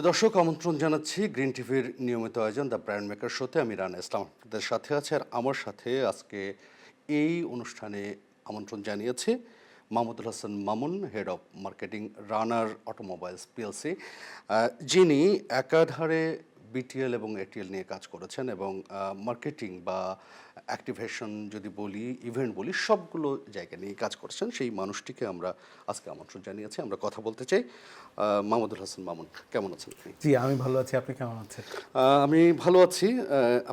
প্রিয় দর্শক, আমন্ত্রণ জানাচ্ছি গ্রিন টিভির নিয়মিত আয়োজন দ্য ব্র্যান্ড মেকার শোতে। আমি রানা ইসলাম আপনাদের সাথে আছি, আর আমার সাথে আজকে এই অনুষ্ঠানে আমন্ত্রণ জানিয়েছে Mahmudul Hasan Mamun, head of marketing, runner automobiles PLC, যিনি একাধারে বিটিএল এবং এটিএল নিয়ে কাজ করেছেন এবং মার্কেটিং বা অ্যাক্টিভেশন যদি বলি, ইভেন্ট বলি, সবগুলো জায়গা নিয়ে কাজ করেছেন। সেই মানুষটিকে আমরা আজকে আমন্ত্রণ জানিয়েছি, আমরা কথা বলতে চাই। মাহমুদুল হাসান মামুন, কেমন আছেন আপনি? জি, আমি ভালো আছি। আপনি কেমন আছেন? আমি ভালো আছি।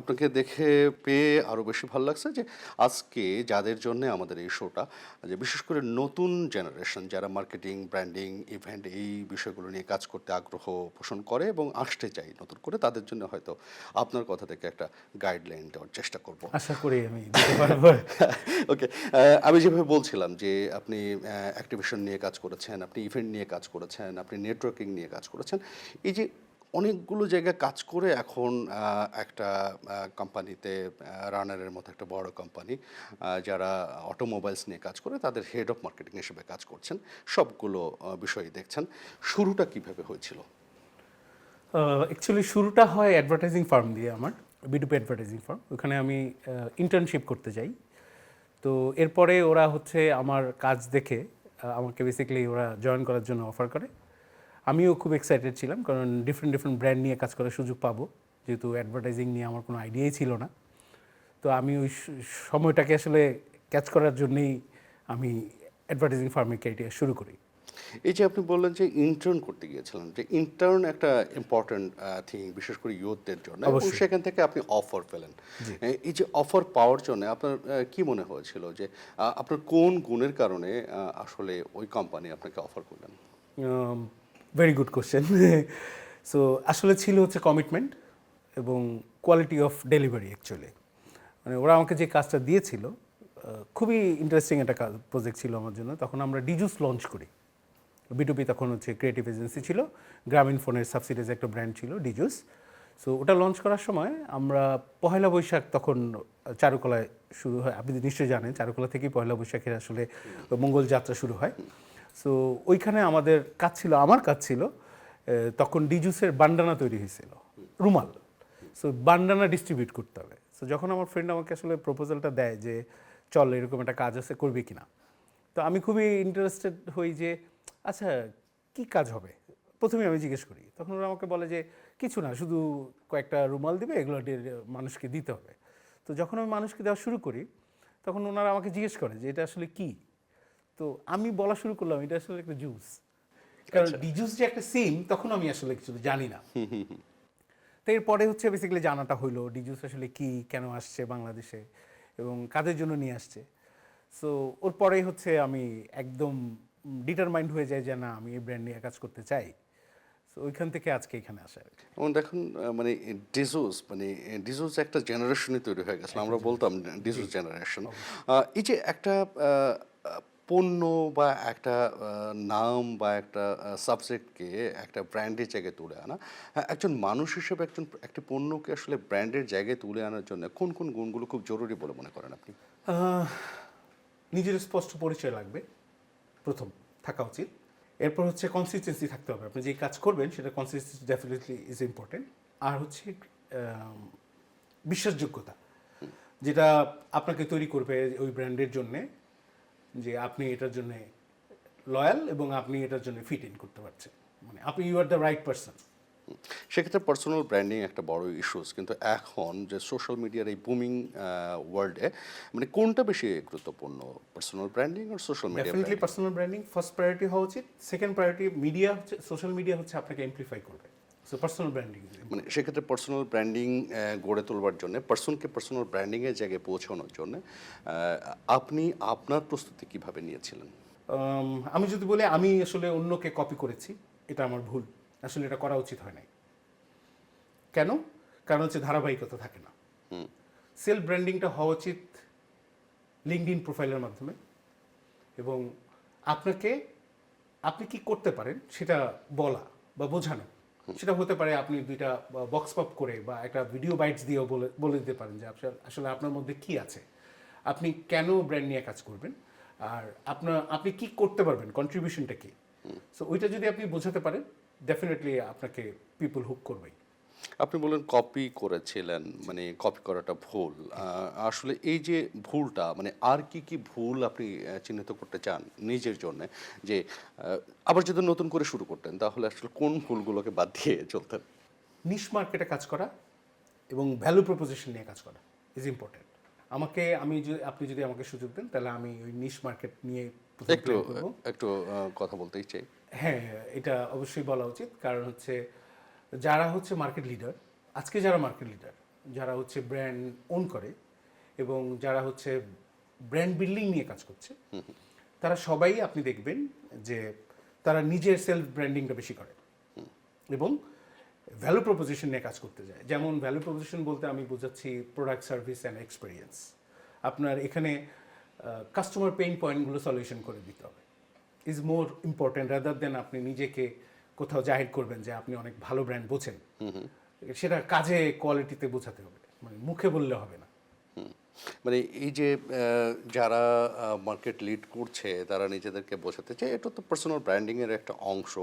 আপনাকে দেখে পেয়ে আরও বেশি ভালো লাগছে যে আজকে যাদের জন্যে আমাদের এই শোটা, যে বিশেষ করে নতুন জেনারেশন যারা মার্কেটিং, ব্র্যান্ডিং, ইভেন্ট এই বিষয়গুলো নিয়ে কাজ করতে আগ্রহ পোষণ করে এবং আসতে চাই নতুন করে, তাদের জন্য হয়তো আপনার কথা থেকে একটা গাইডলাইন দেওয়ার চেষ্টা করব। আশা করি আমি দিতে পারবো। ওকে, আমি যেভাবে বলছিলাম যে আপনি অ্যাক্টিভেশন নিয়ে কাজ করেছেন, আপনি ইভেন্ট নিয়ে কাজ করেছেন, আপনি নেটওয়ার্কিং নিয়ে কাজ করেছেন। এই যে অনেকগুলো জায়গায় কাজ করে এখন একটা কোম্পানিতে, রানারের মতো একটা বড় কোম্পানি, যারা অটোমোবাইলস নিয়ে কাজ করে, তাদের হেড অফ মার্কেটিং হিসেবে কাজ করছেন, সবগুলো বিষয়ই দেখছেন। শুরুটা কিভাবে হয়েছিল? অ্যাকচুয়ালি শুরুটা হয় অ্যাডভার্টাইজিং ফার্ম দিয়ে, আমার বিটুপি অ্যাডভার্টাইজিং ফার্ম। ওখানে আমি ইন্টার্নশিপ করতে যাই। তো এরপরে ওরা হচ্ছে আমার কাজ দেখে আমাকে বেসিক্যালি ওরা জয়েন করার জন্য অফার করে। আমিও খুব এক্সাইটেড ছিলাম, কারণ ডিফারেন্ট ডিফারেন্ট ব্র্যান্ড নিয়ে কাজ করার সুযোগ পাবো, যেহেতু অ্যাডভার্টাইজিং নিয়ে আমার কোনো আইডিয়াই ছিল না। তো আমি ওই সময়টাকে আসলে ক্যাচ করার জন্যেই আমি অ্যাডভার্টাইজিং ফার্মে ক্যারিয়ার শুরু করি। এই যে আপনি বললেন যে ইন্টার্ন করতে গিয়েছিলেন, যে ইন্টার্ন একটা ইম্পর্ট্যান্ট থিং, বিশেষ করে ইউথদের জন্য, এবং অবশ্যই। সেখান থেকে আপনি অফার পেলেন। এই যে অফার পাওয়ার জন্য আপনার কি মনে হয়েছিল যে আপনার কোন গুণের কারণে আসলে ওই কোম্পানি আপনাকে অফার করলেন? Very good question. সো আসলে ছিল হচ্ছে কমিটমেন্ট এবং কোয়ালিটি অফ ডেলিভারি। অ্যাকচুয়ালি মানে ওরা আমাকে যে কাজটা দিয়েছিল, খুবই ইন্টারেস্টিং একটা কাজ, প্রজেক্ট ছিল আমার জন্য। তখন আমরা ডিজুস লঞ্চ করি। বিটুপি তখন হচ্ছে ক্রিয়েটিভ এজেন্সি ছিল, গ্রামীণ ফোনের সাবসিডিজ একটা ব্র্যান্ড ছিল ডিজুস। সো ওটা লঞ্চ করার সময় আমরা পয়লা বৈশাখ তখন চারুকলায় শুরু হয়। আপনি নিশ্চয়ই জানেন চারুকলা থেকেই পয়লা বৈশাখের আসলে মঙ্গল যাত্রা শুরু হয়। সো ওইখানে আমাদের কাজ ছিল, আমার কাজ ছিল, তখন ডিজুসের বান্ডানা তৈরি হয়েছিল, রুমাল। সো বান্ডানা ডিস্ট্রিবিউট করতে হবে। সো যখন আমার ফ্রেন্ড আমাকে আসলে প্রপোজালটা দেয় যে চল এরকম একটা কাজ আছে, করবি কিনা, তো আমি খুবই ইন্টারেস্টেড হই যে আচ্ছা কি কাজ হবে। প্রথমে আমি জিজ্ঞেস করি, তখন ওরা আমাকে বলে যে কিছু না, শুধু কয়েকটা রুমাল দিবে, এগুলো মানুষকে দিতে হবে। তো যখন আমি মানুষকে দেওয়া শুরু করি, তখন ওনারা আমাকে জিজ্ঞেস করে যে এটা আসলে কি। তো আমি বলা শুরু করলাম এটা আসলে একটা জুস। কারণ ডিজুস যে একটা সিম, তখন আমি আসলে কিছু জানি না। তো এরপরে হচ্ছে বেসিক্যালি জানাটা হইলো ডিজুস আসলে কি, কেন আসছে বাংলাদেশে এবং কাদের জন্য নিয়ে আসছে। সো ওর পরেই হচ্ছে আমি একদম ডিটারমাইন্ড হয়ে যাই যে না, আমি এই ব্র্যান্ড নিয়ে কাজ করতে চাই। সো ওইখান থেকে আজকে এখানে আসা আর কি। এবং দেখুন, মানে ডিজোস একটা জেনারেশনই তৈরি হয়ে গেছে, আমরা বলতাম ডিজোস জেনারেশন। এই যে একটা পণ্য বা একটা নাম বা একটা সাবজেক্টকে একটা ব্র্যান্ডের জায়গায় তুলে আনা, একজন মানুষ হিসেবে একটি পণ্যকে আসলে ব্র্যান্ডের জায়গায় তুলে আনার জন্য কোন কোন গুণগুলো খুব জরুরি বলে মনে করেন আপনি? নিজের স্পষ্ট পরিচয় লাগবে, প্রথম থাকা উচিত। এরপর হচ্ছে কনসিস্টেন্সি থাকতে হবে। আপনি যে কাজ করবেন সেটা কনসিস্টেন্সি ডেফিনেটলি ইজ ইম্পর্টেন্ট। আর হচ্ছে বিশ্বাসযোগ্যতা, যেটা আপনাকে তৈরি করবে ওই ব্র্যান্ডের জন্যে, যে আপনি এটার জন্য লয়াল এবং আপনি এটার জন্য ফিট ইন করতে পারছেন, মানে আপনি you are the right person. সেক্ষেত্রে পার্সোনাল ব্র্যান্ডিং একটা বড় ইস্যুস, কিন্তু এখন যে সোশ্যাল মিডিয়ার এই বুমিং ওয়ার্ল্ডে, মানে কোনটা বেশি গুরুত্বপূর্ণ, পার্সোনাল ব্র্যান্ডিং আর social media definitely branding? Personal branding first priority হওয়া উচিত। সেকেন্ড প্রায়োরিটি মিডিয়া হচ্ছে, সোশ্যাল মিডিয়া হচ্ছে আপনাকে এমপ্লিফাই করবে। So personal branding. মানে সেক্ষেত্রে পার্সোনাল ব্র্যান্ডিং গড়ে তোলবার জন্য, পার্সনকে পার্সোনাল ব্র্যান্ডিংয়ের জায়গায় পৌঁছানোর জন্য আপনি আপনার প্রস্তুতি কিভাবে নিয়েছিলেন? আমি যদি বলি আমি আসলে অন্যকে কপি করেছি, এটা আমার ভুল। আসলে এটা করা উচিত হয় নাই। কেন? কারণ হচ্ছে ধারাবাহিকতা থাকে না। সেলফ ব্র্যান্ডিংটা হওয়া উচিত লিঙ্কডইন প্রোফাইলের মাধ্যমে, এবং আপনাকে, আপনি কি করতে পারেন সেটা বলা বা বোঝানো। সেটা হতে পারে আপনি দুইটা বক্স পপ করে বা একটা ভিডিও বাইটস দিয়েও বলে দিতে পারেন যে আসলে আপনার মধ্যে কি আছে, আপনি কেন ব্র্যান্ড নিয়ে কাজ করবেন, আর আপনি কি করতে পারবেন, কন্ট্রিবিউশনটা কি। সো ওইটা যদি আপনি বোঝাতে পারেন, ডেফিনেটলি আপনাকে পিপল হুক করবেই। আপনি বললেন কপি করেছিলেন, মানে কপি করাটা ভুল। আসলে এই যে ভুলটা, মানে আর কি, কি ভুল আপনি চিহ্নিত করতে চান নিজের জন্যে? যে আবার যদি নতুন করে শুরু করতেন তাহলে আসলে কোন ভুলগুলোকে বাদ দিয়ে চলতেন? নিশ মার্কেটে কাজ করা এবং ভ্যালু প্রপোজিশন নিয়ে কাজ করা ইজ ইম্পর্টেন্ট। আপনি যদি আমাকে সুযোগ দেন তাহলে আমি ওই নিশ মার্কেট নিয়ে প্রথমে একটু প্ল্যান করব। একটু কথা বলতেই চাই। হ্যাঁ, এটা অবশ্যই বলা উচিত। কারণ হচ্ছে যারা হচ্ছে মার্কেট লিডার, আজকে যারা মার্কেট লিডার, যারা হচ্ছে ব্র্যান্ড ওন করে এবং যারা হচ্ছে ব্র্যান্ড বিল্ডিং নিয়ে কাজ করছে, তারা সবাই আপনি দেখবেন যে তারা নিজের সেলফ ব্র্যান্ডিংটা বেশি করে এবং ভ্যালু প্রপোজিশন নিয়ে কাজ করতে যায়। যেমন ভ্যালু প্রপোজিশন বলতে আমি বোঝাচ্ছি প্রোডাক্ট, সার্ভিস অ্যান্ড এক্সপিরিয়েন্স। আপনার এখানে কাস্টমার পেইন পয়েন্টগুলো সলিউশন করে দিতে হবে is more important rather than আপনি নিজেকে কোথাও জাহির করবেন যে আপনি অনেক ভালো ব্র্যান্ড বোঝেন। সেটা কাজে কোয়ালিটিতে বোঝাতে হবে, মানে মুখে বললে হবে না। মানে এই যে যারা মার্কেট লিড করছে তারা নিজেদেরকে বোঝাতে চায়, এটা তো পার্সোনাল ব্র্যান্ডিংয়ের একটা অংশ।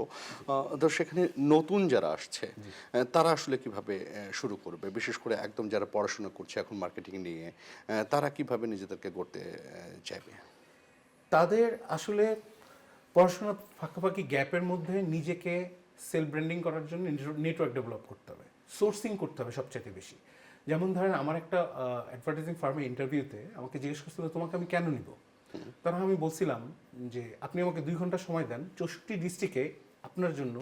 তো সেখানে নতুন যারা আসছে তারা আসলে কিভাবে শুরু করবে? বিশেষ করে একদম যারা পড়াশোনা করছে এখন মার্কেটিং নিয়ে, তারা কিভাবে নিজেদেরকে গড়তে চাইবে? তাদের আসলে পড়াশোনার ফাঁকাফাঁকি গ্যাপের মধ্যে নিজেকে সেলফ ব্র্যান্ডিং করার জন্য নেটওয়ার্ক ডেভেলপ করতে হবে, সোর্সিং করতে হবে সবচেয়ে বেশি। যেমন ধরেন আমার একটা অ্যাডভার্টাইজিং ফার্মে ইন্টারভিউতে আমাকে জিজ্ঞেস করছিল তোমাকে আমি কেন নিব। তখন আমি বলছিলাম যে আপনি আমাকে 2 ঘন্টা সময় দেন, 64 ডিস্ট্রিক্টে আপনার জন্য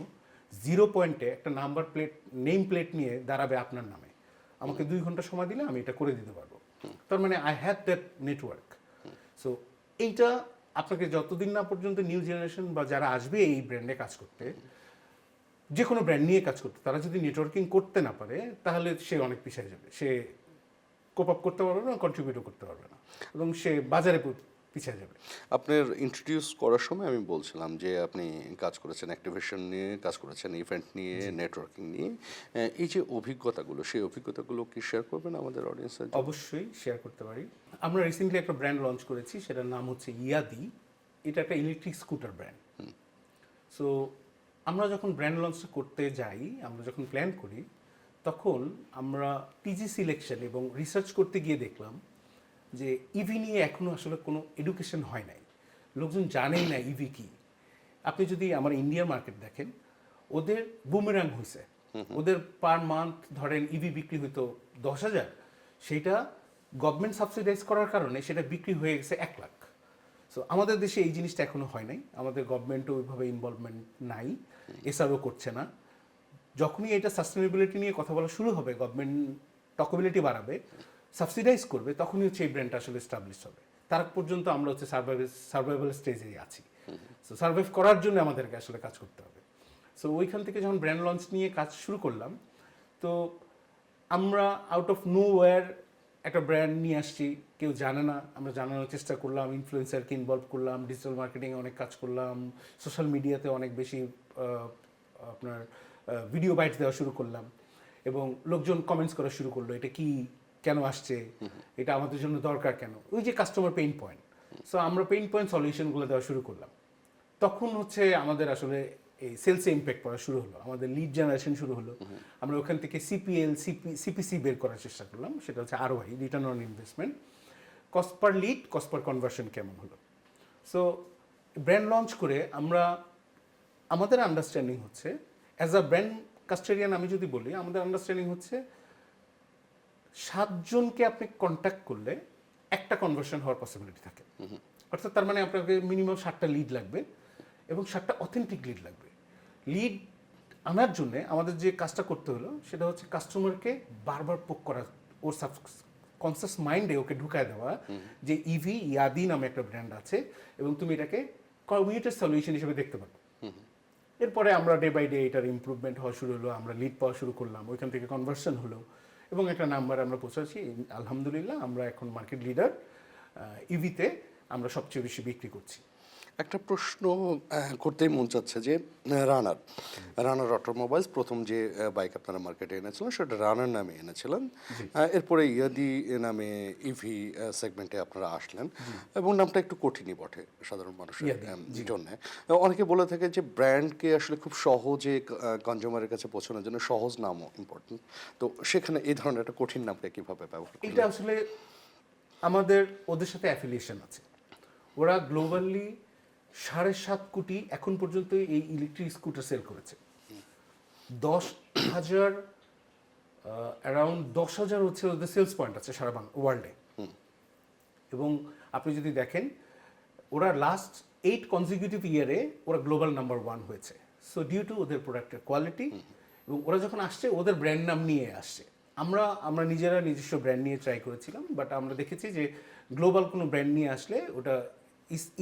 0 পয়েন্টে একটা নাম্বার প্লেট, নেম প্লেট নিয়ে দাঁড়াবে আপনার নামে। আমাকে 2 ঘন্টা সময় দিলে আমি এটা করে দিতে পারবো। তার মানে I have that network. So এইটা আপনাকে যতদিন না পর্যন্ত নিউ জেনারেশন বা যারা আসবে এই ব্র্যান্ডে কাজ করতে, যে কোনো ব্র্যান্ড নিয়ে কাজ করতে, তারা যদি নেটওয়ার্কিং করতে না পারে তাহলে সে অনেক পিছিয়ে যাবে। সে কোপ আপ করতে পারবে না, কন্ট্রিবিউটও করতে পারবে না এবং সে বাজারে পিছিয়ে যাবে। আপনার ইন্ট্রোডিউস করার সময় আমি বলছিলাম যে আপনি কাজ করেছেন অ্যাক্টিভেশন নিয়ে, কাজ করেছেন ইভেন্ট নিয়ে, নেটওয়ার্কিং নিয়ে। এই যে অভিজ্ঞতাগুলো, সেই অভিজ্ঞতাগুলো কি শেয়ার করবেন আমাদের অডিয়েন্সের? অবশ্যই শেয়ার করতে পারি। আমরা রিসেন্টলি একটা ব্র্যান্ড লঞ্চ করেছি, সেটার নাম হচ্ছে ইয়াদি। এটা একটা ইলেকট্রিক স্কুটার ব্র্যান্ড। সো আমরা যখন ব্র্যান্ড লঞ্চটা করতে যাই, আমরা যখন প্ল্যান করি, তখন আমরা টিজি সিলেকশন এবং রিসার্চ করতে গিয়ে দেখলাম যে ইভি নিয়ে এখনও আসলে কোনো এডুকেশন হয় নাই, লোকজন জানেই না ইভি কি। আপনি যদি আমার ইন্ডিয়ার মার্কেট দেখেন, ওদের বুমেরাং হয়েছে, ওদের পার মান্থ ধরেন ইভি বিক্রি হইতো 10,000, সেইটা গভর্নমেন্ট সাবসিডাইজ করার কারণে সেটা বিক্রি হয়ে গেছে 1 লাখ। সো আমাদের দেশে এই জিনিসটা এখনো হয় নাই, আমাদের গভর্নমেন্টও ওইভাবে ইনভলভমেন্ট নাই, এসআরও করছে না। যখনই এটা সাস্টেনেবিলিটি নিয়ে কথা বলা শুরু হবে, গভর্নমেন্ট টকেবিলিটি বাড়াবে, সাবসিডাইজ করবে, তখনই হচ্ছে এই ব্র্যান্ডটা আসলে এস্টাবলিশ হবে। তার আগ পর্যন্ত আমরা হচ্ছে সার্ভাইভাল স্টেজেই আছি। সো সার্ভাইভ করার জন্য আমাদেরকে আসলে কাজ করতে হবে। সো ওইখান থেকে যখন ব্র্যান্ড লঞ্চ নিয়ে কাজ শুরু করলাম, তো আমরা আউট অফ নো ওয়্যার একটা ব্র্যান্ড নিয়ে আসছি, কেউ জানে না, আমরা জানানোর চেষ্টা করলাম, ইনফ্লুয়েন্সারকে ইনভলভ করলাম, ডিজিটাল মার্কেটিংয়ে অনেক কাজ করলাম, সোশ্যাল মিডিয়াতে অনেক বেশি আপনার ভিডিও বাইট দেওয়া শুরু করলাম এবং লোকজন কমেন্টস করা শুরু করলো, এটা কি, কেন আসছে, এটা আমাদের জন্য দরকার কেন, ওই যে কাস্টমার পেইন পয়েন্ট। সো আমরা পেইন পয়েন্ট সলিউশনগুলো দেওয়া শুরু করলাম। তখন হচ্ছে আমাদের আসলে এই সেলসে ইম্প্যাক্ট করা শুরু হলো, আমাদের লিড জেনারেশন শুরু হলো। আমরা ওখান থেকে সিপিএল, সিপিসি বের করার চেষ্টা করলাম, সেটা হচ্ছে ROI, return on investment, cost per lead, cost per conversion কেমন হলো। সো ব্র্যান্ড লঞ্চ করে আমরা, আমাদের আন্ডারস্ট্যান্ডিং হচ্ছে অ্যাজ আ ব্র্যান্ড কাস্টেরিয়ান, আমি যদি বলি, আমাদের আন্ডারস্ট্যান্ডিং হচ্ছে 7 জনকে আপনি কন্ট্যাক্ট করলে একটা কনভার্সন হওয়ার পসিবিলিটি থাকে। অর্থাৎ তার মানে আপনাকে মিনিমাম 7টা লিড লাগবে এবং 7টা অথেন্টিক লিড লাগবে। লিড আনার জন্য আমাদের যে কাজটা করতে হলো সেটা হচ্ছে কাস্টমারকে বারবার পোক করা, ওর কনসাস মাইন্ডে ওকে ঢুকায় দেওয়া যে ইভি ইয়াদি নামে একটা ব্র্যান্ড আছে এবং তুমি এটাকে কমিউনিটির সলিউশন হিসেবে দেখতে পারো। এরপরে আমরা ডে বাই ডে এটার ইমপ্রুভমেন্ট হওয়া শুরু হলো, আমরা লিড পাওয়া শুরু করলাম, ওইখান থেকে কনভার্সন হলো এবং একটা নাম্বার আমরা পৌঁছাচ্ছি। আলহামদুলিল্লাহ আমরা এখন মার্কেট লিডার, ইভিতে আমরা সবচেয়ে বেশি বিক্রি করছি। একটা প্রশ্ন করতেই মন চাচ্ছে যে রানার অটোমোবাইলস প্রথম যে বাইক আপনারা মার্কেটে এনেছিলেন সেটা রানার নামে এনেছিলেন। এরপরে ইয়াদি নামে ইভি সেগমেন্টে আপনারা আসলেন এবং নামটা একটু কঠিনই বটে সাধারণ মানুষের জন্য। অনেকে বলে থাকে যে ব্র্যান্ডকে আসলে খুব সহজে কনজিউমারের কাছে পৌঁছানোর জন্য সহজ নামও ইম্পর্টেন্ট। তো সেখানে এই ধরনের একটা কঠিন নামটা কিভাবে ব্যবহার এটা করলেন? আসলে আমাদের ওদের সাথে অ্যাফিলিয়েশন আছে। ওরা গ্লোবালি 7.5 কোটি এখন পর্যন্ত এই ইলেকট্রিক স্কুটার সেল করেছে। 10,000 অ্যারাউন্ড 10,000 হচ্ছে ওদের সেলস পয়েন্ট আছে সারা ওয়ার্ল্ডে। এবং আপনি যদি দেখেন ওরা লাস্ট 8 কনজিকিউটিভ ইয়ারে ওরা গ্লোবাল নাম্বার 1 হয়েছে। সো ডিউ টু ওদের প্রোডাক্টের কোয়ালিটি এবং ওরা যখন আসছে ওদের ব্র্যান্ড নাম নিয়ে আসছে। আমরা নিজেরা নিজস্ব ব্র্যান্ড নিয়ে ট্রাই করেছিলাম, বাট আমরা দেখেছি যে গ্লোবাল কোনো ব্র্যান্ড নিয়ে আসলে ওটা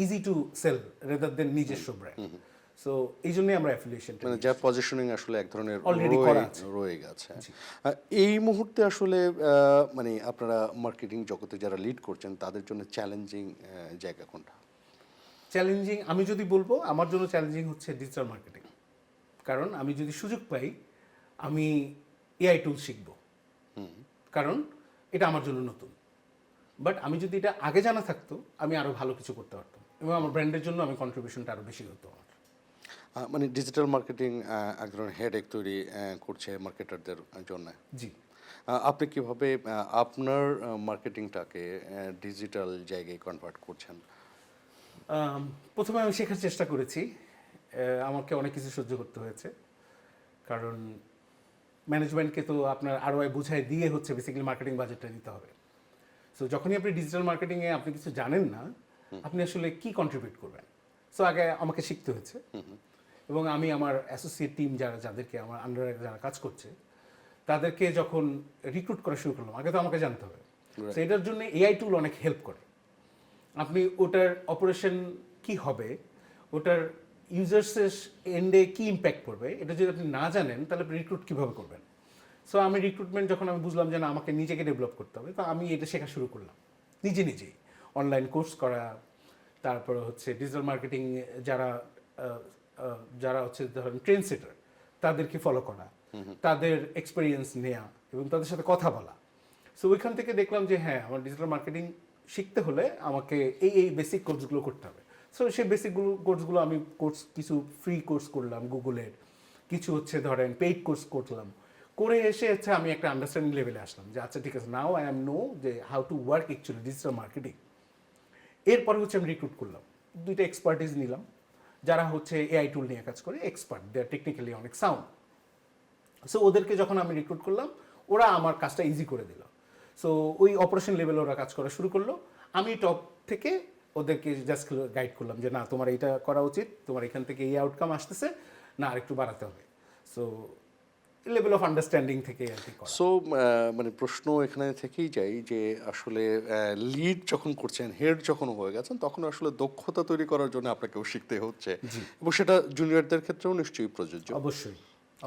easy to sell rather than নিজস্ব ব্র্যান্ড। সো এই জন্যই আমরা অ্যাফিলিয়েশন মানে যার পজিশনিং আসলে এক ধরনের Already করা আছে। রয়ে গেছে। এই মুহূর্তে আসলে মানে আপনারা মার্কেটিং জগতে যারা লিড করছেন তাদের জন্য চ্যালেঞ্জিং জায়গা কোনটা? চ্যালেঞ্জিং আমি যদি বলবো, আমার জন্য চ্যালেঞ্জিং হচ্ছে ডিজিটাল মার্কেটিং। কারণ আমি যদি সুযোগ পাই আমি এআই টুল শিখব, কারণ এটা আমার জন্য নতুন। বাট আমি যদি এটা আগে জানা থাকতো আমি আরও ভালো কিছু করতে পারতাম এবং আমার ব্র্যান্ডের জন্য আমি কন্ট্রিবিউশনটা আরও বেশি হতো আমার। মানে ডিজিটাল মার্কেটিং এক ধরনের হেডেক তৈরি করছে মার্কেটারদের জন্য। জি, আপনি কিভাবে আপনার মার্কেটিংটাকে ডিজিটাল জায়গায় কনভার্ট করছেন? প্রথমে আমি শেখার চেষ্টা করেছি। আমাকে অনেক কিছু সহ্য করতে হয়েছে, কারণ ম্যানেজমেন্টকে তো আপনার আরওআই বুঝাই দিয়ে হচ্ছে বেসিক্যালি মার্কেটিং বাজেটটা নিতে হবে। সো যখনই আপনি ডিজিটাল মার্কেটিংয়ে আপনি কিছু জানেন না, আপনি আসলে কি কন্ট্রিবিউট করবেন। সো আগে আমাকে শিখতে হয়েছে এবং আমি আমার অ্যাসোসিয়েট টিম যাদেরকে আমার আন্ডারে যারা কাজ করছে তাদেরকে যখন রিক্রুট করা শুরু করলাম, আগে তো আমাকে জানতে হবে। তো এটার জন্য এআই টুল অনেক হেল্প করে। আপনি ওটার অপারেশন কি হবে, ওটার ইউজার্সের এন্ডে কি ইম্প্যাক্ট করবে, এটা যদি আপনি না জানেন তাহলে আপনি রিক্রুট কীভাবে করবেন। সো আমি রিক্রুটমেন্ট যখন আমি বুঝলাম যে না আমাকে নিজেকে ডেভেলপ করতে হবে, তো আমি এটা শেখা শুরু করলাম নিজেই অনলাইন কোর্স করা, তারপরে হচ্ছে ডিজিটাল মার্কেটিং যারা হচ্ছে ধরেন ট্রেন্ড সেটার তাদেরকে ফলো করা, তাদের এক্সপিরিয়েন্স নেওয়া এবং তাদের সাথে কথা বলা। সো ওইখান থেকে দেখলাম যে হ্যাঁ, আমার ডিজিটাল মার্কেটিং শিখতে হলে আমাকে এই বেসিক কোর্সগুলো করতে হবে। সো সেই কোর্সগুলো আমি কিছু ফ্রি কোর্স করলাম গুগলের, কিছু হচ্ছে ধরেন পেইড কোর্স করলাম, করে এসে হচ্ছে আমি একটা আন্ডারস্ট্যান্ডিং লেভেলে আসলাম যে আচ্ছা ঠিক আছে, নাও আই অ্যাম নো যে how to work actually digital marketing. এরপরে হচ্ছে আমি রিক্রুট করলাম, 2টা এক্সপার্টিস নিলাম যারা হচ্ছে এআই টুল নিয়ে কাজ করে, এক্সপার্ট, দে আর টেকনিক্যালি অনেক সাউন্ড। সো ওদেরকে যখন আমি রিক্রুট করলাম ওরা আমার কাজটা ইজি করে দিল। সো ওই অপারেশন লেভেলে ওরা কাজ করা শুরু করলো, আমি টপ থেকে ওদেরকে জাস্ট গাইড করলাম যে না তোমার এইটা করা উচিত, তোমার এখান থেকে এই আউটকাম আসতেছে, না আরেকটু বাড়াতে হবে। সো লেভেল অফ আন্ডারস্ট্যান্ডিং থেকে আর কি করা। সো মানে প্রশ্ন এখানে থেকেই যাই যে আসলে লিড যখন করছেন, হেড যখন হয়ে গেছেন, তখন আসলে দক্ষতা তৈরি করার জন্য আপনাকেও শিখতে হচ্ছে এবং সেটা জুনিয়রদের ক্ষেত্রেও নিশ্চয়ই প্রযোজ্য।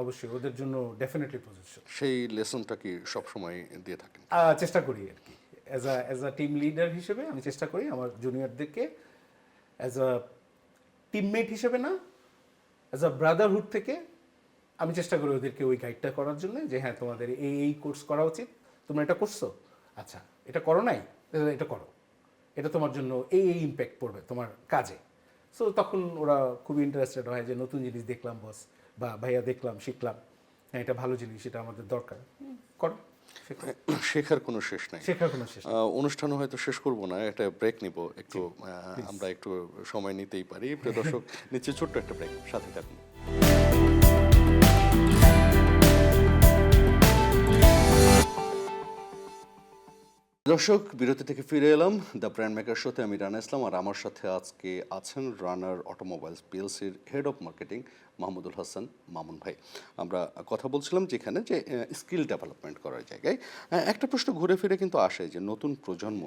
অবশ্যই ওদের জন্য ডেফিনেটলি প্রযোজ্য। সেই লেসনটা কি সবসময় দিয়ে থাকেন? চেষ্টা করি আর কি, অ্যাজ আ টিম লিডার হিসেবে আমি চেষ্টা করি আমার জুনিয়রদেরকে অ্যাজ আ টিমমেট হিসেবে না, অ্যাজ আ ব্রাদারহুড থেকে আমি চেষ্টা করি ওদেরকে ওই গাইডটা করার জন্য যে হ্যাঁ তোমাদের এই কোর্স করা উচিত, তোমরা এটা করছো, আচ্ছা এটা করো নাই, এটা করো, এটা তোমার জন্য এই ইম্প্যাক্ট পড়বে তোমার কাজে। সো তখন ওরা খুবই ইন্টারেস্টেড হয় যে নতুন জিনিস দেখলাম বস, বা ভাইয়া দেখলাম শিখলাম, হ্যাঁ এটা ভালো জিনিস, এটা আমাদের দরকার, করো। শেখার কোনো শেষ নাই। শেখার কোনো শেষ নেই। অনুষ্ঠানও হয়তো শেষ করব না, একটা ব্রেক নিব একটু, আমরা একটু সময় নিতেই পারি। প্রিয় দর্শক, নিচে ছোট্ট একটা ব্রেক, সাথে থাকুন। দর্শক, বিরতি থেকে ফিরে এলাম দ্য ব্র্যান্ড মেকার শোতে। আমি রানা ইসলাম, আর আমার সাথে আজকে আছেন রানার অটোমোবাইলস পিএলসির head of marketing Mahmudul Hasan Mamun ভাই। আমরা কথা বলছিলাম যেখানে যে স্কিল ডেভেলপমেন্ট করার জায়গায় একটা প্রশ্ন ঘুরে ফিরে কিন্তু আসে যে নতুন প্রজন্ম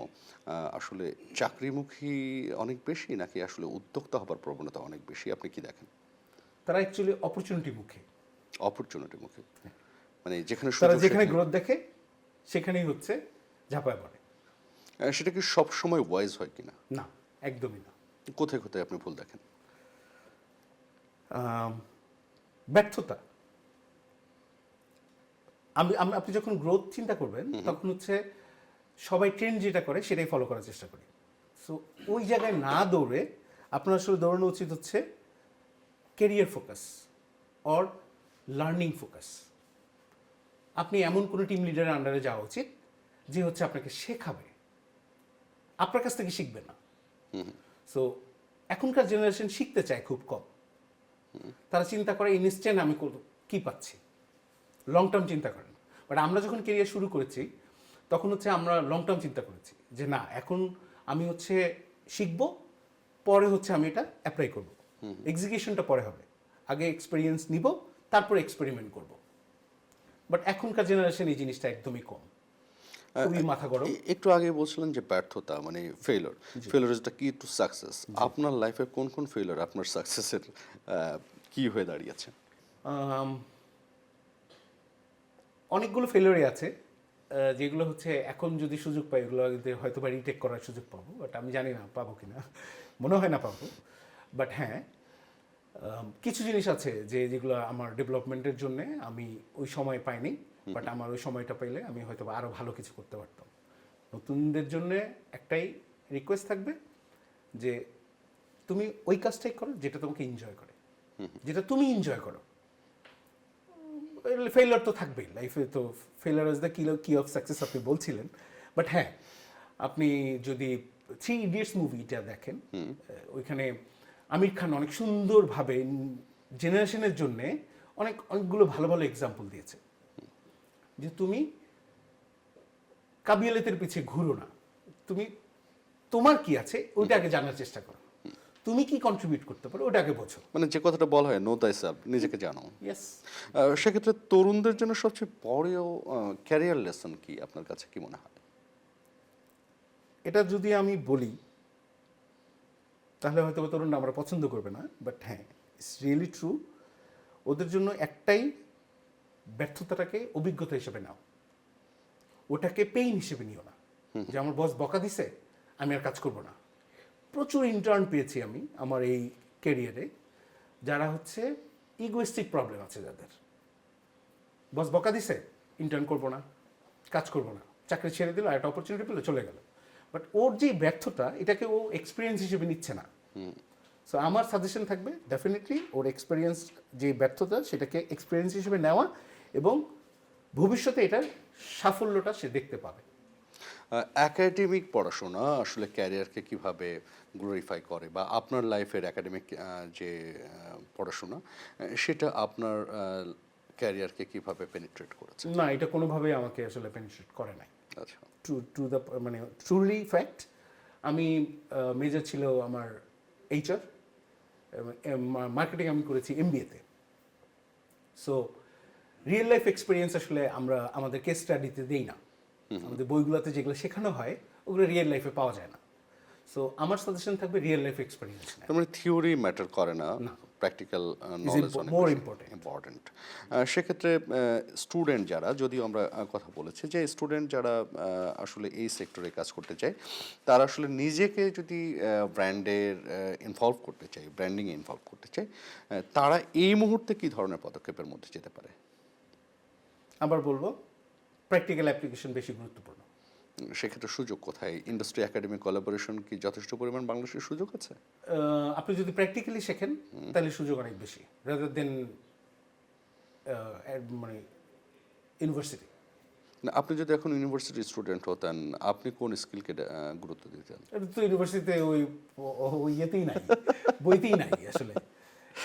আসলে চাকরিমুখী অনেক বেশি নাকি আসলে উদ্যোক্তা হবার প্রবণতা অনেক বেশি? আপনি কি দেখেন? তারা অ্যাকচুয়ালি অপরচুনিটি মুখে, অপরচুনিটি মুখে, মানে যেখানে তারা যেখানে গ্রোথ দেখে সেখানেই হচ্ছে ঝাঁপায় পড়ে। সেটা কি সব সময় ওয়াইজ হয় কিনা? না, একদমই না। কোথায় কোথায় আপনি ভুল দেখেন? ব্যর্থতা। আপনি যখন গ্রোথ চিন্তা করবেন তখন হচ্ছে সবাই ট্রেন্ড যেটা করে সেটাই ফলো করার চেষ্টা করি। সো ওই জায়গায় না দৌড়ে আপনার আসলে দৌড়ানো উচিত হচ্ছে career focus or learning focus. আপনি এমন কোনো টিম লিডারের আন্ডারে যাওয়া উচিত যে হচ্ছে আপনাকে শেখাবে, আপনার কাছ থেকে শিখবে না। সো এখনকার জেনারেশন শিখতে চায় খুব কম। তারা চিন্তা করে ইনস্ট্যান্ট আমি কি পাচ্ছি, লং টার্ম চিন্তা করেন। বাট আমরা যখন কেরিয়ার শুরু করেছি তখন হচ্ছে আমরা লং টার্ম চিন্তা করেছি যে না, এখন আমি হচ্ছে শিখবো, পরে হচ্ছে আমি এটা অ্যাপ্লাই করব, এক্সিকিউশনটা পরে হবে, আগে এক্সপিরিয়েন্স নিব, তারপরে এক্সপেরিমেন্ট করব। বাট এখনকার জেনারেশন এই জিনিসটা একদমই কম, খুবই মাথা গরম। একটু আগে বলছিলেন যে ব্যর্থতা মানে ফেলিওর ইজ দ্য কি টু সাকসেস। আপনার লাইফে কোন কোন ফেলিওর আপনার সাকসেসের কি হয়ে দাঁড়িয়েছে? অনেকগুলো ফেলিওরই আছে যেগুলো হচ্ছে এখন যদি সুযোগ পাই ওগুলো হয়তো বা রিটেক করার সুযোগ পাবো, বাট আমি জানি না পাবো কিনা, মনে হয় না পাবো। বাট হ্যাঁ, কিছু জিনিস আছে যেগুলো আমার ডেভেলপমেন্টের জন্য আমি ওই সময় পাইনি, বাট আমার ওই সময়টা পাইলে আমি হয়তো আরও ভালো কিছু করতে পারতাম। নতুনদের জন্য একটাই রিকোয়েস্ট থাকবে যে তুমি ওই কাজটাই করো যেটা তোমাকে এনজয় করে, যেটা তুমি এনজয় করো। ফেইলার তো থাকবেই লাইফে, তো ফেইলার ইজ দ্য কি অফ সাকসেস আপনি বলছিলেন। বাট হ্যাঁ, আপনি যদি 3 ইডিয়টস মুভিটা দেখেন, ওইখানে আমির খান অনেক সুন্দরভাবে জেনারেশনের জন্যে অনেকগুলো ভালো ভালো এক্সাম্পল দিয়েছে যে তুমি কাবিয়ালেতের পিছিয়ে ঘুরো না, তুমি তোমার কি আছে ওইটা আগে জানার চেষ্টা করো, তুমি কি কন্ট্রিবিউট করতে পারো ওটা আগে বোঝো। মানে যে কথাটা বলা হয় নো দাই সেলফ, নিজেকে জানো। ইয়েস। সেক্ষেত্রে তরুণদের জন্য সবচেয়ে বড় ক্যারিয়ার লেসন কি আপনার কাছে কি মনে হয়? এটা যদি আমি বলি তাহলে হয়তো তরুণরা আমরা পছন্দ করবে না, বাট হ্যাঁ, ইটস রিয়েলি ট্রু। ওদের জন্য একটাই, ব্যর্থতাটাকে অভিজ্ঞতা হিসেবে নাও, ওটাকে পেইন হিসেবে নিও না যে আমার বস বকা দিছে আমি আর কাজ করব না। প্রচুর ইন্টার্ন পেয়েছি আমি আমার এই ক্যারিয়ারে, যারা হচ্ছে ইগোয়েস্টিক প্রবলেম আছে, যাদের বস বকা দিছে ইন্টার্ন করব না, কাজ করব না, চাকরি ছেড়ে দিল, একটা অপরচুনিটি পেলে চলে গেল। বাট ওর যে ব্যর্থতা এটাকে ও এক্সপিরিয়েন্স হিসেবে নিচ্ছে না। সো আমার সাজেশন থাকবে ডেফিনেটলি ওর এক্সপিরিয়েন্স যে ব্যর্থতা সেটাকে এক্সপিরিয়েন্স হিসেবে নেওয়া, এবং ভবিষ্যতে এটার সাফল্যটা সে দেখতে পাবে। একাডেমিক পড়াশোনা আসলে ক্যারিয়ারকে কিভাবে গ্লোরিফাই করে, বা আপনার লাইফের একাডেমিক যে পড়াশোনা সেটা আপনার ক্যারিয়ারকে কিভাবে পেনিট্রেট করেছে? না, এটা কোনোভাবেই আমাকে আসলে পেনিট্রেট করে নাই। আচ্ছা। টু দ্য মানে ট্রুলি ফ্যাক্ট, আমি মেজর ছিল আমার এইচআর, মার্কেটিং আমি করেছি এমবিএতে। সো রিয়েল লাইফ এক্সপিরিয়েন্স আসলে আমরা আমাদের কেস স্টাডিতে দিই না, আমাদের বইগুলোতে যেগুলো শেখানো হয় ওগুলো রিয়েল লাইফে পাওয়া যায় না। সো আমার সাজেশন থাকবে রিয়েল লাইফ এক্সপিরিয়েন্স। তার মানে থিওরি ম্যাটার করে না, প্র্যাকটিক্যাল নলেজ অনেক মোর ইম্পর্টেন্ট। সেক্ষেত্রে স্টুডেন্ট যারা, যদিও আমরা কথা বলেছি যে স্টুডেন্ট যারা আসলে এই সেক্টরে কাজ করতে চায়, তারা আসলে নিজেকে যদি ব্র্যান্ডের ইনভলভ করতে চায়, ব্র্যান্ডিংয়ে ইনভলভ করতে চায়, তারা এই মুহূর্তে কি ধরনের পদক্ষেপের মধ্যে যেতে পারে? আবার বলবো, প্র্যাকটিক্যাল অ্যাপ্লিকেশন বেশি গুরুত্বপূর্ণ। সেক্ষেত্রে সুযোগ কোথায়? ইন্ডাস্ট্রি একাডেমিক কোলাবোরেশন কি যথেষ্ট পরিমাণ বাংলাদেশের সুযোগ আছে? আপনি যদি প্র্যাকটিক্যালি শেখেন তাহলে সুযোগ অনেক বেশি, রাদার দেন মানে ইউনিভার্সিটি। না, আপনি যদি এখন ইউনিভার্সিটি স্টুডেন্ট হতেন, আপনি কোন স্কিলকে গুরুত্ব দিতেন? এটা তো ইউনিভার্সিটিতে ওই ইয়েতেই নাই, বইতেই নাই আসলে।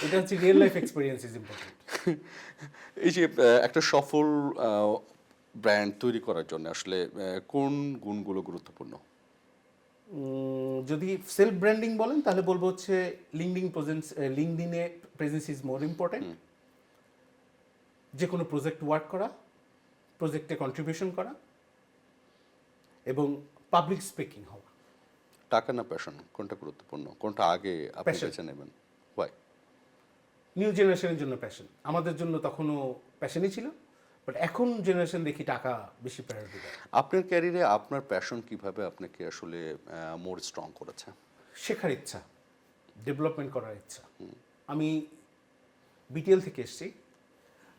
এটা হচ্ছে real life experience is important. এই যে একটা সফল ব্র্যান্ড তৈরি করার জন্য আসলে কোন গুণগুলো গুরুত্বপূর্ণ? যদি সেলফ ব্র্যান্ডিং বলেন তাহলে বলবো হচ্ছে লিঙ্কডিনে প্রেজেন্স ইজ মোর ইম্পর্টেন্ট। যে কোনো প্রজেক্ট ওয়ার্ক করা, প্রজেক্টে কন্ট্রিবিউশন করা, এবং পাবলিক স্পিকিং হওয়া। টাকা না প্যাশন, কোনটা গুরুত্বপূর্ণ? কোনটা আগে আপনি Passion. বেছে নেবেন? ওয়াই? নিউ জেনারেশনের জন্য প্যাশন, আমাদের জন্য তখনও প্যাশনই ছিল, বাট এখন জেনারেশন দেখি টাকা বেশি প্রায়োরিটি দেয়। আপনার ক্যারিয়ারে আপনার প্যাশন কিভাবে আপনাকে আসলে মোর স্ট্রং করেছে? শেখার ইচ্ছা, ডেভেলপমেন্ট করার ইচ্ছা। আমি বিটিএল থেকে এসেছি,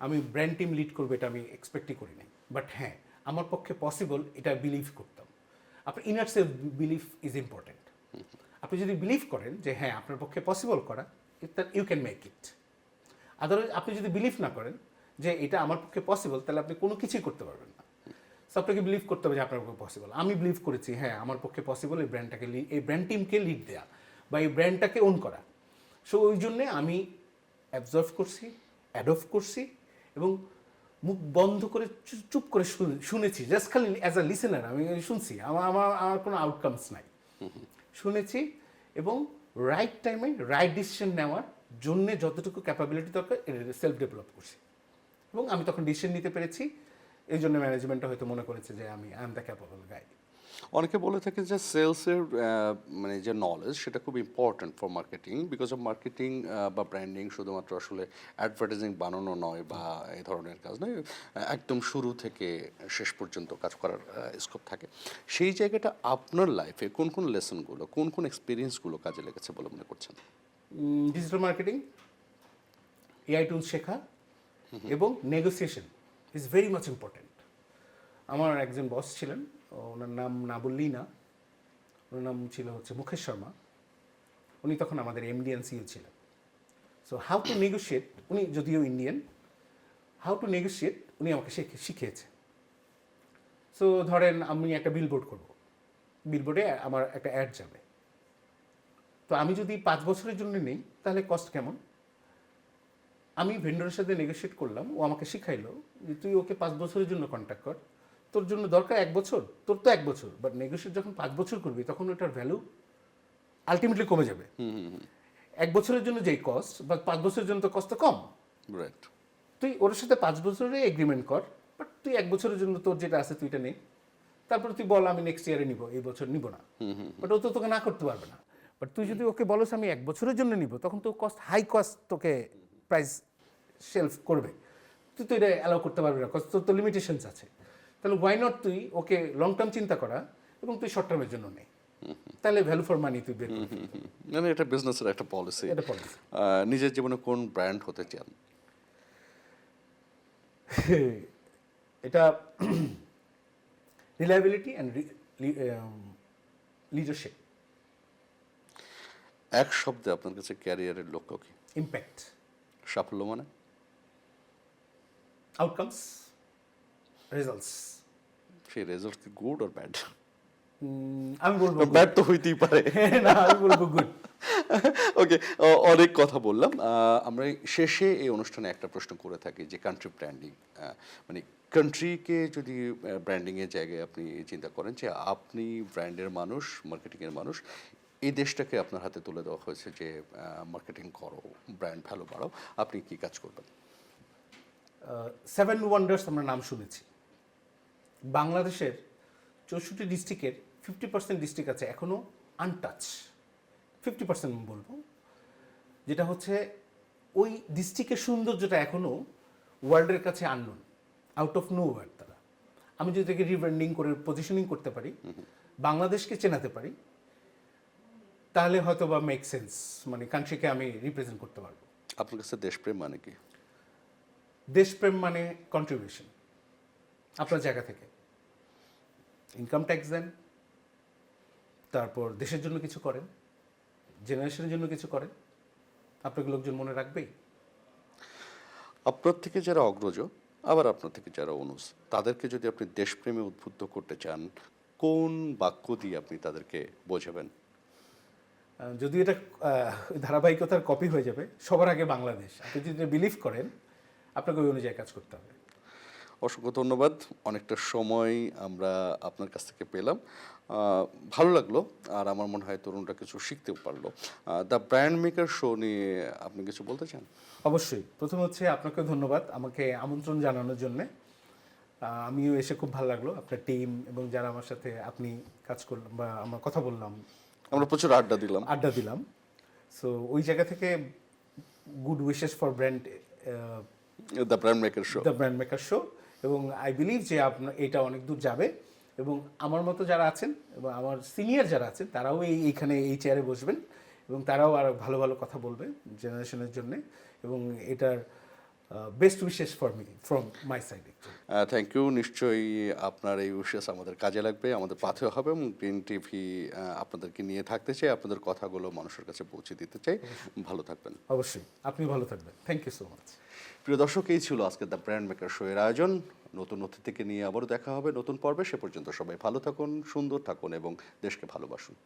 আমি ব্র্যান্ড টিম লিড করবো এটা আমি এক্সপেক্টই করি নাই, বাট হ্যাঁ আমার পক্ষে পসিবল এটা বিলিভ করতাম। আপনার inner self believe is important. আপনি যদি বিলিভ করেন যে হ্যাঁ আপনার পক্ষে পসিবল করা, you can make it. Otherwise আপনি যদি বিলিভ না করেন যে এটা আমার পক্ষে পসিবল, তাহলে আপনি কোনো কিছুই করতে পারবেন না। সো আপনাকে বিলিভ করতে হবে যে আপনার পক্ষে পসিবল। আমি বিলিভ করেছি হ্যাঁ আমার পক্ষে পসিবল এই ব্র্যান্ডটাকে এই ব্র্যান্ড টিমকে লিড দেওয়া বা এই ব্র্যান্ডটাকে ওন করা। সো ওই জন্যে আমি অ্যাবজর্ভ করছি, অ্যাডপ্ট করছি এবং মুখ বন্ধ করে চুপ করে শুনেছি, জাস্ট খালি অ্যাজ আ লিসেনার আমি শুনছি। আমার কোনো আউটকামস নাই, শুনেছি এবং রাইট টাইমে রাইট ডিসিশন নেওয়ার জন্যে যতটুকু ক্যাপাবিলিটি দরকার সেলফ ডেভেলপ করছি এবং আমি তখন ডিসিশন নিতে পেরেছি। এই জন্য ম্যানেজমেন্টটা হয়তো মনে করেছে যে আমি আই এম দ্য ক্যাপাবল গাই। অনেকে বলে থাকে যে সেলসের মানে যে নলেজ সেটা খুব important for marketing, because of marketing বা ব্র্যান্ডিং শুধুমাত্র আসলে অ্যাডভার্টাইজিং বানানো নয় বা এই ধরনের কাজ নয়, একদম শুরু থেকে শেষ পর্যন্ত কাজ করার স্কোপ থাকে। সেই জায়গাটা আপনার লাইফে কোন কোন লেসনগুলো, কোন কোন এক্সপিরিয়েন্সগুলো কাজে লেগেছে বলে মনে করছেন? ডিজিটাল মার্কেটিং, এআই টুলস শেখা এবং negotiation is very much important. আমার একজন বস ছিলেন, ওনার নাম না বললেই না, ওনার নাম ছিল হচ্ছে মুকেশ শর্মা। উনি তখন আমাদের এমডি এন্ড সিইও ছিলেন। সো হাউ টু নেগোশিয়েট, উনি যদিও ইন্ডিয়ান, হাউ টু নেগোশিয়েট উনি আমাকে শিখিয়েছে। সো ধরেন আমি একটা বিলবোর্ড করব, বিলবোর্ডে আমার একটা অ্যাড যাবে, তো আমি যদি 5 বছরের জন্য নেই তাহলে কস্ট কেমন। আমি ভেন্ডরের সাথে নেগোশিয়েট করলাম, ও আমাকে শিখাইলো যে তুই ওকে 5 বছরের জন্য কন্ট্যাক্ট কর, তোর জন্য দরকার 1 বছর, তোর তো 1 বছর, বাট নেগোশিয়েট যখন 5 বছর করবি তখন ওটার ভ্যালু আলটিমেটলি কমে যাবে। 1 বছরের জন্য যেই কস্ট বা 5 বছরের জন্য তো কস্ট কম। রাইট। তুই ওর সাথে 5 বছরের এগ্রিমেন্ট কর, বাট তুই 1 বছরের জন্য তোর যেটা আছে তুই এটা নে, তারপর তুই বল আমি নেক্সট ইয়ারে নিব, এই বছর নিব না, বাট ও তো তোকে না করতে পারবে না। বাট তুই যদি ওকে বলস আমি 1 বছরের জন্য নিব, তখন তো কস্ট হাই কস্ট তোকে প্রাইস শেলফ করবে, তুই তো এটা অ্যালাউ করতে পারবি না, তোর তো লিমিটেশনস আছে। তাহলে ওয়াই নট তুই ওকে লং টার্ম চিন্তা করা এবং তুই শর্ট টার্মের জন্য নে, তাহলে ভ্যালু ফর মানি তুই বের করবি। মানে এটা বিজনেসের একটা পলিসি। এটা পলিসি। নিজের জীবনে কোন ব্র্যান্ড হতে চান? এটা রিলায়েবিলিটি অ্যান্ড লিডারশিপ। এক শব্দে আপনার কাছে ক্যারিয়ারের লক্ষ্য কি? ইম্প্যাক্ট, সাফল্য মানে? Outcomes, results. সেই রেজাল্ট কি গুড অর ব্যাড? আমি বলবো ব্যাড তো হইতেই পারে। না, আমি বলবো গুড। ওকে, অনেক কথা বললাম। আমরা শেষে এই অনুষ্ঠানে একটা প্রশ্ন করে থাকি যে কান্ট্রি ব্র্যান্ডিং, মানে কান্ট্রিকে যদি ব্র্যান্ডিংয়ের জায়গায় আপনি চিন্তা করেন যে আপনি ব্র্যান্ডের মানুষ, মার্কেটিংয়ের মানুষ, এই দেশটাকে আপনার হাতে তুলে দেওয়া হয়েছে যে মার্কেটিং করো, ব্র্যান্ড ভ্যালু বাড়াও, আপনি কি কাজ করবেন? 7 ওয়ান্ডার্স আমরা নাম শুনেছি। বাংলাদেশের 64 ডিস্ট্রিক্টের 50% ডিস্ট্রিক্ট আছে এখনও আনটাচ, 50% বলবো, যেটা হচ্ছে ওই ডিস্ট্রিক্টের সৌন্দর্যটা এখনও ওয়ার্ল্ডের কাছে unknown, out of no word. তারা আমি যদি এটাকে রিব্র্যান্ডিং করে পজিশনিং করতে পারি, বাংলাদেশকে চেনাতে পারি, তাহলে হয়তো বা মেক সেন্স, মানে কান্ট্রিকে আমি রিপ্রেজেন্ট করতে পারবো। আপনার কাছে দেশপ্রেম মানে কি? দেশপ্রেম মানে কন্ট্রিবিউশন, আপনার জায়গা থেকে ইনকাম ট্যাক্স দেন, তারপর দেশের জন্য কিছু করেন, জেনারেশনের জন্য কিছু করেন, আপনাকে লোকজন মনে রাখবেই। আপনার থেকে যারা অগ্রজ, আবার আপনার থেকে যারা অনুজ, তাদেরকে যদি আপনি দেশপ্রেমে উদ্বুদ্ধ করতে চান, কোন বাক্য দিয়ে আপনি তাদেরকে বোঝাবেন? যদি এটা ধারাবাহিকতার কপি হয়ে যাবে, সবার আগে বাংলাদেশ, আপনি যদি বিলিভ করেন আপনাকে ওই অনুযায়ী কাজ করতে হবে। অসংখ্য ধন্যবাদ। অনেকটা সময় আমরা আপনার কাছ থেকে পেলাম, ভালো লাগলো। আর আমার মনে হয় তরুণরা কিছু শিখতেও পারলো। দ্য ব্র্যান্ড মেকার শো নিয়ে আপনি কিছু বলতে চান? অবশ্যই। প্রথম হচ্ছে আপনাকে ধন্যবাদ আমাকে আমন্ত্রণ জানানোর জন্যে। আমিও এসে খুব ভালো লাগলো, আপনার টিম এবং যারা আমার সাথে আপনি কাজ করলাম বা আমার কথা বললাম, আমরা প্রচুর আড্ডা দিলাম। সো ওই জায়গা থেকে good wishes for brand, the brand maker show. The brand maker show. এবং আই বিলিভ যে আপনার এটা অনেক দূর যাবে এবং আমার মতো যারা আছেন এবং আমার সিনিয়র যারা আছেন তারাও এইখানে এই চেয়ারে বসবেন এবং তারাও আরও ভালো ভালো কথা বলবে জেনারেশনের জন্য, এবং এটার best wishes for me from my side. Thank you. নিশ্চয়ই আপনার এই উইশেস আমাদের কাজে লাগবে, আমাদের পাথেয় হবে, এবং গ্রিন টিভি আপনাদেরকে নিয়ে থাকতে চাই, আপনাদের কথাগুলো মানুষের কাছে পৌঁছে দিতে চাই। ভালো থাকবেন। অবশ্যই, আপনি ভালো থাকবেন। Thank you so much. প্রিয় দর্শক, এই ছিল আজকে দ্য ব্র্যান্ড মেকার শো এর আয়োজন। নতুন অতিথিকে নিয়ে আবারও দেখা হবে নতুন পর্বে। সে পর্যন্ত সবাই ভালো থাকুন, সুন্দর থাকুন এবং দেশকে ভালোবাসুন।